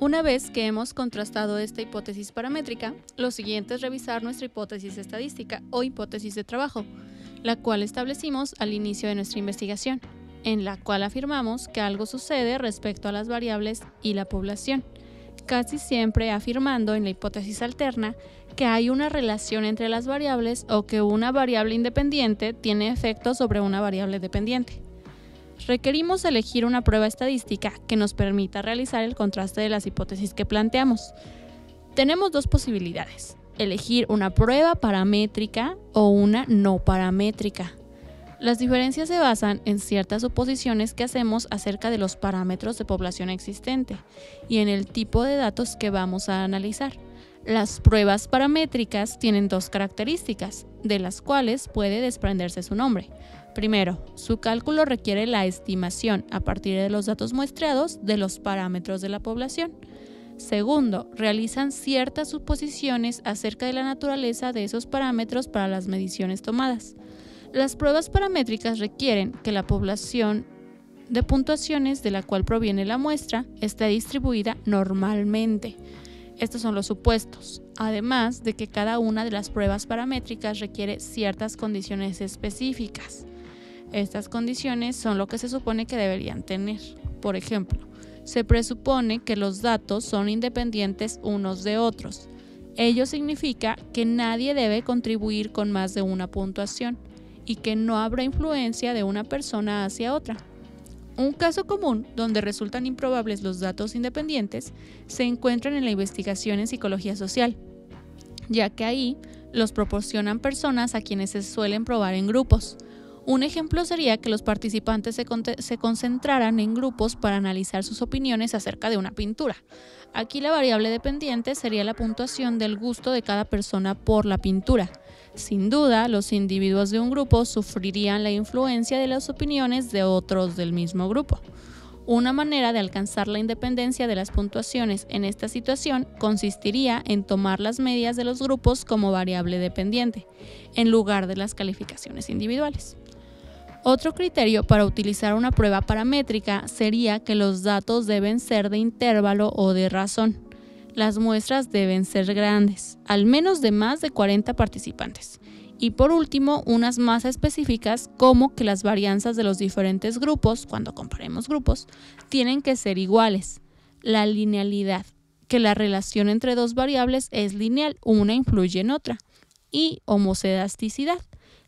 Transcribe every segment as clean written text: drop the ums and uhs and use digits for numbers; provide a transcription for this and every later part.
Una vez que hemos contrastado esta hipótesis paramétrica, lo siguiente es revisar nuestra hipótesis estadística o hipótesis de trabajo, la cual establecimos al inicio de nuestra investigación, en la cual afirmamos que algo sucede respecto a las variables y la población, casi siempre afirmando en la hipótesis alterna que hay una relación entre las variables o que una variable independiente tiene efecto sobre una variable dependiente. Requerimos elegir una prueba estadística que nos permita realizar el contraste de las hipótesis que planteamos. Tenemos dos posibilidades: elegir una prueba paramétrica o una no paramétrica. Las diferencias se basan en ciertas suposiciones que hacemos acerca de los parámetros de población existente y en el tipo de datos que vamos a analizar. Las pruebas paramétricas tienen dos características, de las cuales puede desprenderse su nombre. Primero, su cálculo requiere la estimación a partir de los datos muestreados de los parámetros de la población. Segundo, realizan ciertas suposiciones acerca de la naturaleza de esos parámetros para las mediciones tomadas. Las pruebas paramétricas requieren que la población de puntuaciones de la cual proviene la muestra esté distribuida normalmente. Estos son los supuestos, además de que cada una de las pruebas paramétricas requiere ciertas condiciones específicas. Estas condiciones son lo que se supone que deberían tener. Por ejemplo, se presupone que los datos son independientes unos de otros. Ello significa que nadie debe contribuir con más de una puntuación y que no habrá influencia de una persona hacia otra. Un caso común donde resultan improbables los datos independientes se encuentran en la investigación en psicología social, ya que ahí los proporcionan personas a quienes se suelen probar en grupos. Un ejemplo sería que los participantes se concentraran en grupos para analizar sus opiniones acerca de una pintura. Aquí la variable dependiente sería la puntuación del gusto de cada persona por la pintura. Sin duda, los individuos de un grupo sufrirían la influencia de las opiniones de otros del mismo grupo. Una manera de alcanzar la independencia de las puntuaciones en esta situación consistiría en tomar las medias de los grupos como variable dependiente, en lugar de las calificaciones individuales. Otro criterio para utilizar una prueba paramétrica sería que los datos deben ser de intervalo o de razón. Las muestras deben ser grandes, al menos de más de 40 participantes. Y por último, unas más específicas como que las varianzas de los diferentes grupos, cuando comparemos grupos, tienen que ser iguales. La linealidad, que la relación entre dos variables es lineal, una influye en otra. Y homocedasticidad,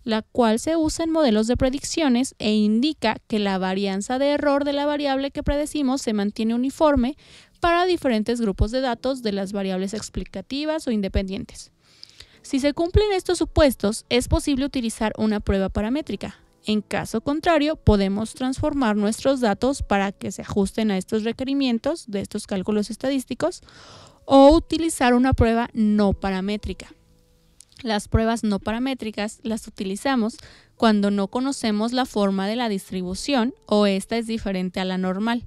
la cual se usa en modelos de predicciones e indica que la varianza de error de la variable que predecimos se mantiene uniforme para diferentes grupos de datos de las variables explicativas o independientes. Si se cumplen estos supuestos, es posible utilizar una prueba paramétrica. En caso contrario, podemos transformar nuestros datos para que se ajusten a estos requerimientos de estos cálculos estadísticos o utilizar una prueba no paramétrica. Las pruebas no paramétricas las utilizamos cuando no conocemos la forma de la distribución o esta es diferente a la normal,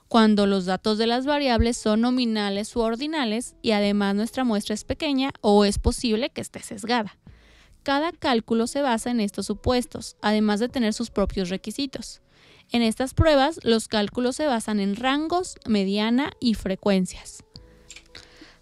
cuando los datos de las variables son nominales u ordinales y además nuestra muestra es pequeña o es posible que esté sesgada. Cada cálculo se basa en estos supuestos, además de tener sus propios requisitos. En estas pruebas, los cálculos se basan en rangos, mediana y frecuencias.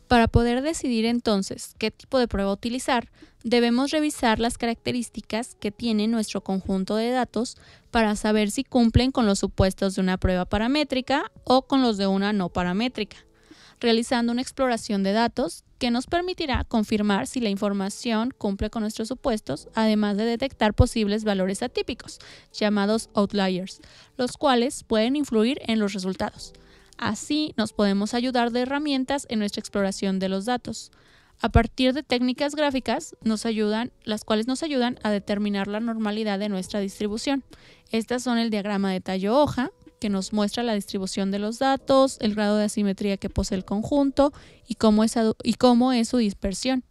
Para poder decidir entonces qué tipo de prueba utilizar, debemos revisar las características que tiene nuestro conjunto de datos para saber si cumplen con los supuestos de una prueba paramétrica o con los de una no paramétrica, realizando una exploración de datos que nos permitirá confirmar si la información cumple con nuestros supuestos, además de detectar posibles valores atípicos, llamados outliers, los cuales pueden influir en los resultados. Así nos podemos ayudar de herramientas en nuestra exploración de los datos. A partir de técnicas gráficas, las cuales nos ayudan a determinar la normalidad de nuestra distribución. Estas son el diagrama de tallo hoja, que nos muestra la distribución de los datos, el grado de asimetría que posee el conjunto y cómo es su dispersión.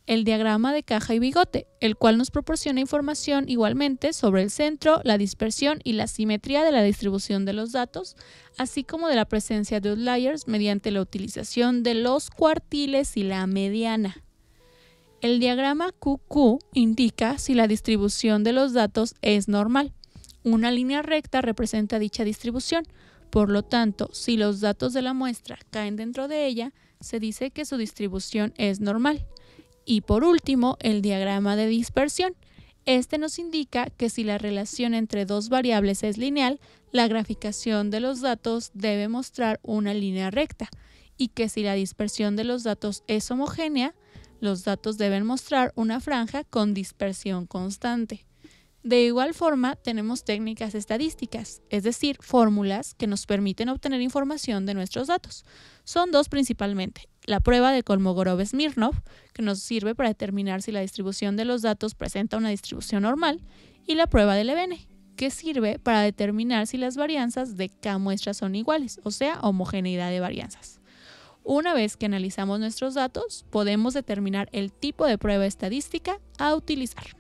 El diagrama de caja y bigote, el cual nos proporciona información igualmente sobre el centro, la dispersión y la simetría de la distribución de los datos, así como de la presencia de outliers mediante la utilización de los cuartiles y la mediana. El diagrama QQ indica si la distribución de los datos es normal. Una línea recta representa dicha distribución, Por lo tanto, si los datos de la muestra caen dentro de ella, se dice que su distribución es normal. Y por último, el diagrama de dispersión. Este nos indica que si la relación entre dos variables es lineal, la graficación de los datos debe mostrar una línea recta, y que si la dispersión de los datos es homogénea, los datos deben mostrar una franja con dispersión constante. De igual forma, tenemos técnicas estadísticas, es decir, fórmulas que nos permiten obtener información de nuestros datos. Son dos principalmente: la prueba de Kolmogorov-Smirnov, que nos sirve para determinar si la distribución de los datos presenta una distribución normal, y la prueba de Levene, que sirve para determinar si las varianzas de K muestras son iguales, o sea, homogeneidad de varianzas. Una vez que analizamos nuestros datos, podemos determinar el tipo de prueba estadística a utilizar.